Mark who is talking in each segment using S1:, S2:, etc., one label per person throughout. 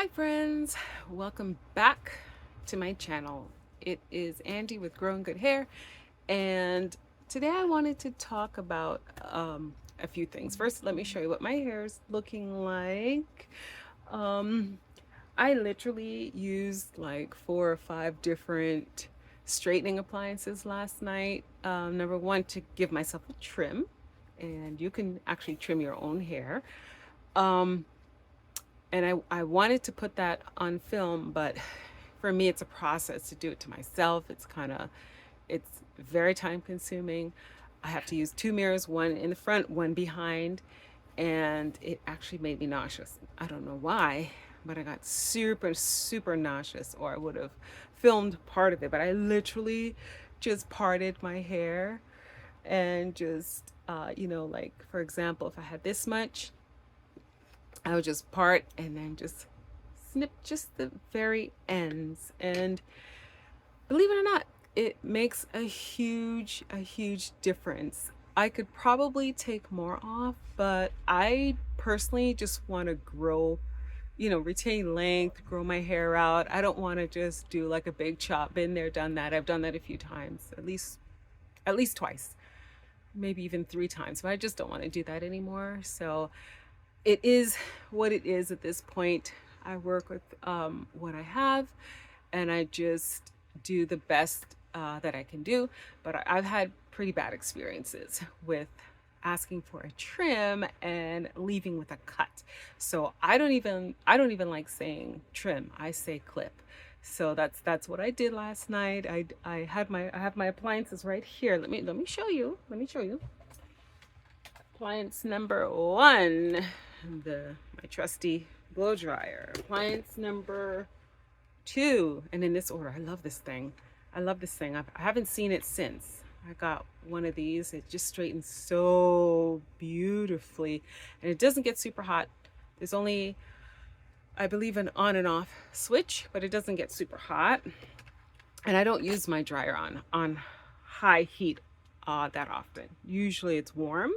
S1: Hi friends, welcome back to my channel. It is Andy with Growing Good Hair, and today I wanted to talk about a few things. First, let me show you what my hair is looking like. Um, I literally used like 4 or 5 different straightening appliances last night. Number one, to give myself a trim, and you can actually trim your own hair. Um, and I wanted to put that on film, but for me it's a process to do it to myself. It's very time consuming. I have to use 2 mirrors, one in the front, one behind, and it actually made me nauseous. I don't know why, but I got super nauseous, or I would have filmed part of it. But I literally just parted my hair and just like, for example, if I had this much, I would just part and then just snip just the very ends. And believe it or not, it makes a huge difference. I could probably take more off, but I personally just want to grow, retain length, grow my hair out. I don't want to just do like a big chop. Been there, done that. I've done that a few times, at least twice, maybe even 3 times, but I just don't want to do that anymore. So it is what it is at this point. I work with what I have, and I just do the best that I can do. But I've had pretty bad experiences with asking for a trim and leaving with a cut. So I don't even like saying trim. I say clip. So that's what I did last night. I have my appliances right here. Let me show you. Let me show you. Appliance number one, my trusty blow dryer. Appliance number two, and in this order. I love this thing. I haven't seen it since I got one of these. It just straightens so beautifully, and it doesn't get super hot. There's only, I believe, an on and off switch, but it doesn't get super hot. And I don't use my dryer on high heat that often. Usually it's warm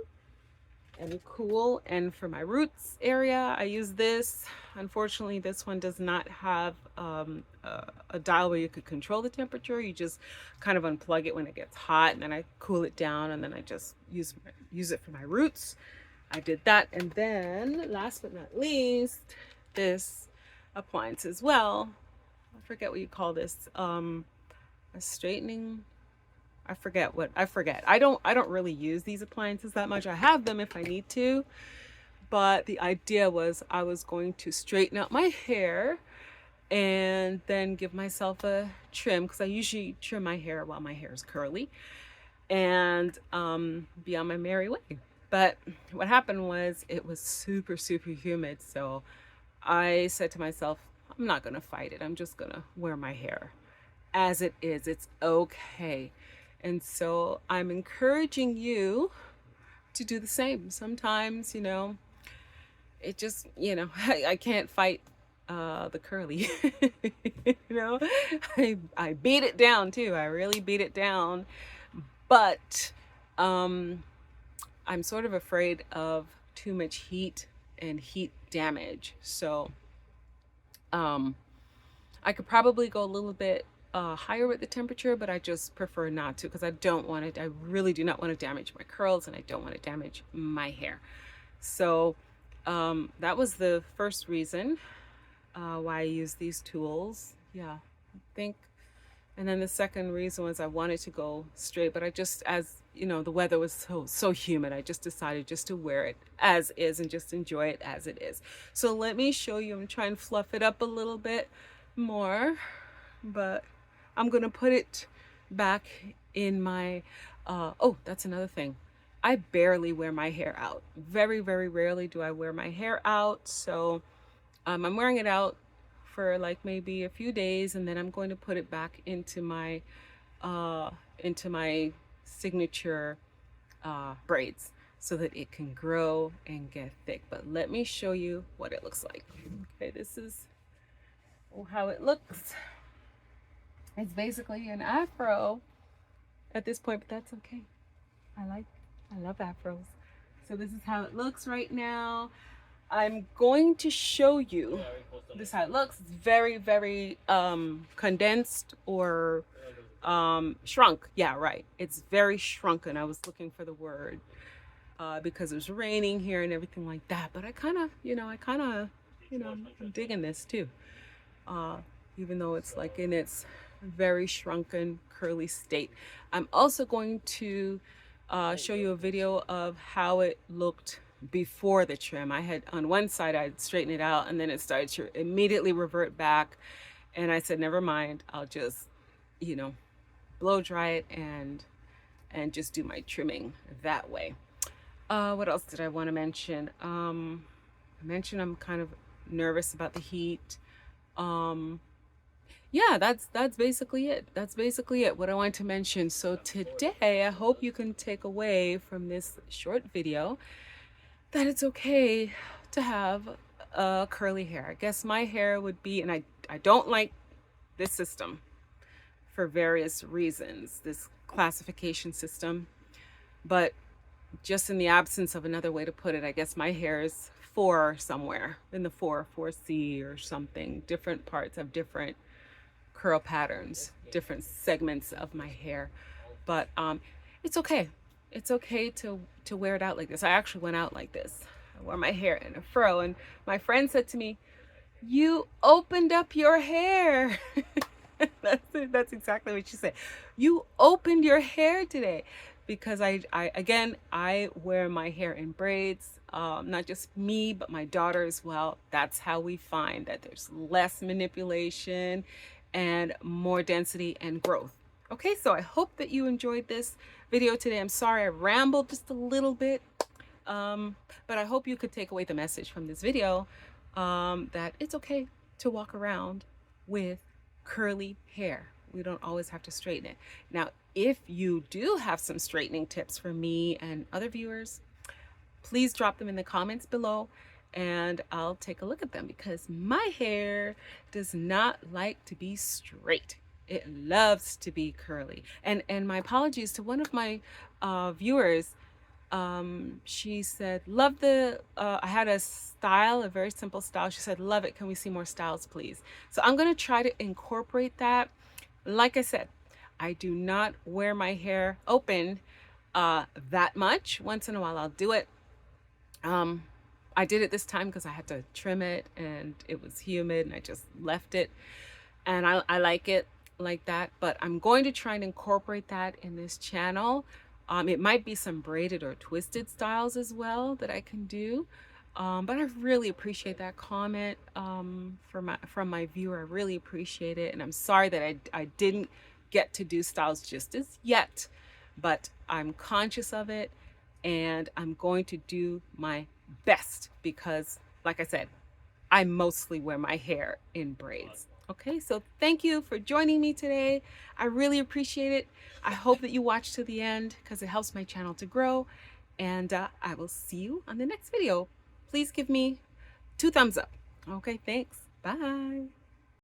S1: and cool. And for my roots area, I use this. Unfortunately, this one does not have a dial where you could control the temperature. You just kind of unplug it when it gets hot, and then I cool it down, and then I just use it for my roots. I did that. And then last but not least, this appliance as well. I forget what you call this. A straightening, I forget. I don't really use these appliances that much. I have them if I need to, but the idea was I was going to straighten out my hair and then give myself a trim, because I usually trim my hair while my hair is curly, and be on my merry way. But what happened was it was super humid, so I said to myself, I'm not gonna fight it. I'm just gonna wear my hair as it is. It's okay. And so I'm encouraging you to do the same. Sometimes, it just, I can't fight the curly. you know, I beat it down too. I really beat it down. But I'm sort of afraid of too much heat and heat damage. So I could probably go a little bit higher with the temperature, but I just prefer not to, because I really do not want to damage my curls, and I don't want to damage my hair. So that was the first reason why I use these tools. Yeah, I think. And then the second reason was I wanted to go straight, but I just, as you know, the weather was so humid, I just decided just to wear it as is and just enjoy it as it is. So let me show you. I'm trying to fluff it up a little bit more, but I'm gonna put it back in my oh, that's another thing. I barely wear my hair out. Very rarely do I wear my hair out. So I'm wearing it out for like maybe a few days, and then I'm going to put it back into my signature braids, so that it can grow and get thick. But let me show you what it looks like. Okay, this is how it looks. It's basically an afro at this point, but that's okay. I love afros. So this is how it looks right now. I'm going to show you this is how it looks. It's very condensed or shrunk. Yeah, right. It's very shrunken. I was looking for the word because it was raining here and everything like that. But I kind of, I'm digging this too. Uh, Even though it's like in its very shrunken, curly state. I'm also going to show you a video of how it looked before the trim. I had on one side, I'd straighten it out and then it started to immediately revert back. And I said, never mind, I'll just, blow dry it and just do my trimming that way. What else did I want to mention? I mentioned I'm kind of nervous about the heat. Yeah, that's basically it. That's basically it, what I wanted to mention. So today, I hope you can take away from this short video that it's okay to have curly hair. I guess my hair would be, and I don't like this system for various reasons, this classification system, but just in the absence of another way to put it, I guess my hair is 4 somewhere in the 4C or something. Different parts have different curl patterns, different segments of my hair, but it's okay. It's okay to wear it out like this. I actually went out like this. I wore my hair in a fro, and my friend said to me, "You opened up your hair." That's exactly what she said. You opened your hair today, because I again, I wear my hair in braids. Not just me, but my daughter as well. That's how we find that there's less manipulation and more density and growth. Okay, so I hope that you enjoyed this video today. I'm sorry I rambled just a little bit, but I hope you could take away the message from this video, that it's okay to walk around with curly hair. We don't always have to straighten it. Now, if you do have some straightening tips for me and other viewers, please drop them in the comments below and I'll take a look at them, because my hair does not like to be straight. It loves to be curly. And my apologies to one of my viewers. She said, love the, I had a style, a very simple style. She said, love it. Can we see more styles, please? So I'm going to try to incorporate that. Like I said, I do not wear my hair open that much. Once in a while I'll do it. I did it this time because I had to trim it and it was humid and I just left it, and I like it like that. But I'm going to try and incorporate that in this channel. It might be some braided or twisted styles as well that I can do. But I really appreciate that comment from my viewer. I really appreciate it. And I'm sorry that I didn't get to do styles just as yet, but I'm conscious of it and I'm going to do my best, because like I said, I mostly wear my hair in braids. Okay, so thank you for joining me today. I really appreciate it. I hope that you watch to the end, because it helps my channel to grow. And I will see you on the next video. Please give me 2 thumbs up. Okay, thanks. Bye.